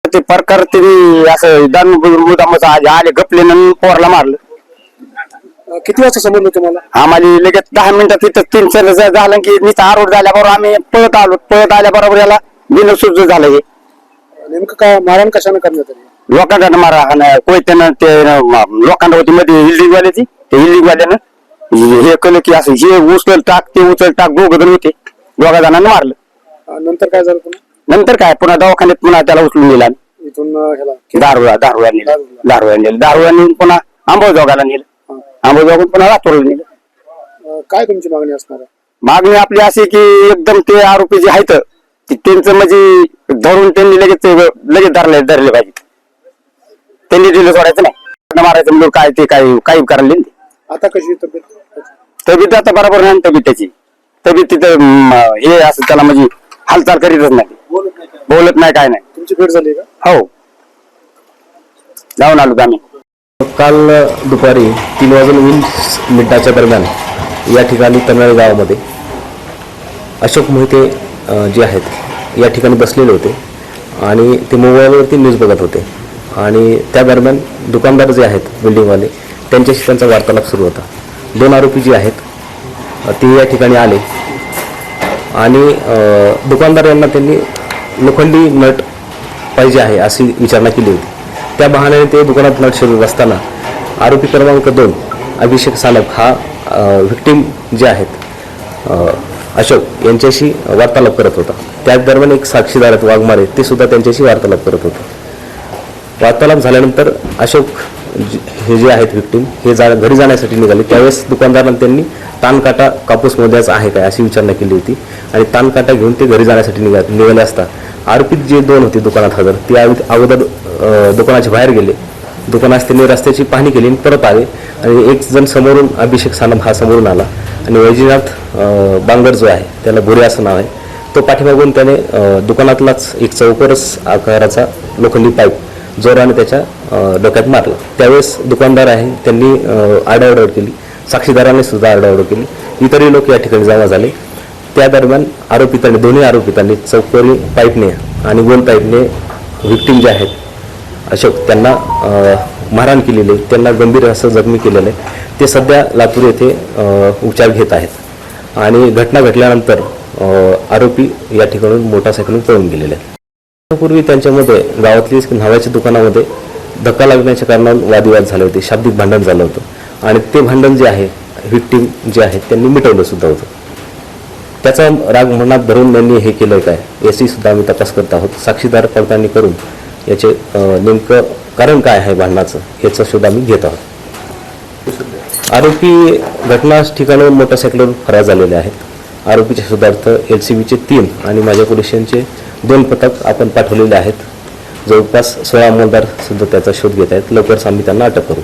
ते प्रकार त्यांनी असं मुदामच आले गपलेनं पोरला मारलं. किती वाजता समजलं तुम्हाला? आम्हाला लगेच 10 मिनिटात तिथं 3-4 झालं की नुसतं आरोड झाल्याबरोबर आम्ही पळत आलो. पळत आल्याबरोबर याला बिनसूज झालं. हे नेमकं काय मारण कशाने करण्यात आली? लोखंडानं मारा कोयत्यानं ते लोखंड होती मध्ये हिल्डिंगवाल्याची, ते हिल्डिंगवाल्यानं हे केलं की असं हे उचल टाक ते उचल टाक दोघ जण होते. दोघा जणांना मारलं. नंतर काय झालं पुन्हा? नंतर काय पुन्हा दवाखान्यात पुन्हा त्याला उचलून नेला. इथून ह्याला दारुळा नेलं पुन्हा आंबोजोगाला नेलं. आंबोजोगातून पुन्हा लातूरला नेलं. काय तुमची मागणी असणार आहे? मागणी आपली अशी की एकदम ते आरोपी जे आहेत त्यांचं म्हणजे धरून त्यांनी लगेच धरले पाहिजे. त्यांनी दिलं सोडायचं नाही, मारायचं म्हणजे काय ते काही करायला. आता कशी तब्येत? तब्येत आता बरोबर नाही. तब्येत तिथं हे असं त्याला म्हणजे हालचाल करीतच नाही, बोलत नाही काय नाही. तुमची भेट झाली का? हो, जाऊन आलो आम्ही. काल दुपारी 3:20 दरम्यान या ठिकाणी तनळे गावामध्ये अशोक मोहिते जे आहेत या ठिकाणी बसलेले होते आणि ते मोबाईलवरती न्यूज बघत होते. आणि त्या दरम्यान दुकानदार जे आहेत बिल्डिंगवाले त्यांच्याशी त्यांचा वार्तालाप सुरू होता. 2 आरोपी जे आहेत ते या ठिकाणी आले आणि दुकानदार यांना त्यांनी लोखंडी नट पाहिजे आहे अशी विचारणा केली होती. त्या बहाण्याने ते दुकानात नट शोधत असताना आरोपी क्रमांक 2 अभिषेक सालप हा व्हिक्टीम जे आहेत अशोक यांच्याशी वार्तालाप करत होता. त्याच दरम्यान एक साक्षीदार आहेत वाघमारे, ते सुद्धा त्यांच्याशी वार्तालाप करत होते. वार्तालाप झाल्यानंतर अशोक हे जे आहेत व्हिक्टीम हे घरी जाण्यासाठी निघाले. त्यावेळेस दुकानदारांना त्यांनी तानकाटा कापूस मोजायचा आहे काय अशी विचारणा केली होती आणि तानकाटा घेऊन ते घरी जाण्यासाठी निघाले असता आरोपी जे 2 होते दुकानात हजर ते अगोदर दुकानाच्या बाहेर गेले. दुकानात त्यांनी रस्त्याची पाहणी केली आणि परत आले आणि एक जण समोरून अभिषेक सानप हा समोरून आला आणि वैजनाथ बांगर जो आहे त्याला बोरे असं नाव आहे तो पाठीमागून त्याने दुकानातलाच एक चौकोरस आकाराचा लोखंडी पाईप जोराने त्याच्या डोक्यात मारला. त्यावेळेस दुकानदार आहे त्यांनी आरडाओरड केली, साक्षीदाराने सुद्धा आरडाओरड केली. इतरही लोक या ठिकाणी जमा झाले. त्या दरम्यान दोन्ही आरोपितांनी चौकोरी पाईपने आणि गोल पाईपने व्हिक्टीम जे आहेत अशोक त्यांना मारहाण केलेली आहे. त्यांना गंभीर असं जखमी केलेलं आहे. ते सध्या लातूर येथे उपचार घेत आहेत आणि घटना घडल्यानंतर आरोपी या ठिकाणून मोटारसायकलून पळून गेलेले आहेत. पूर्वी त्यांच्यामध्ये गावातली न्हाव्याच्या दुकानामध्ये धक्का लागण्याच्या कारणाने वादविवाद झाले होते, शाब्दिक भांडण झालं होतं आणि ते भांडण जे आहे व्हिक्टीम जे आहेत त्यांनी मिटवलं सुद्धा होतं. त्याचा राग मनात धरून त्यांनी हे केलं काय याची सुद्धा आम्ही तपास करत आहोत. साक्षीदार पडताळणी करून याचे नेमकं कारण काय आहे भांडणाचं याचा शोध आम्ही घेत आहोत. आरोपी घटना ठिकाणाहून मोटरसायकलवर फरार झालेले आहेत. आरोपीच्या शोधार्थ LCBचे 3 आणि माझ्या पोलीस स्टेशनचे 2 पथक आपण पाठवलेले आहेत. जवळपास 16 अंमलदार सुद्धा त्याचा शोध घेत आहेत. लवकरच आम्ही त्यांना अटक करू.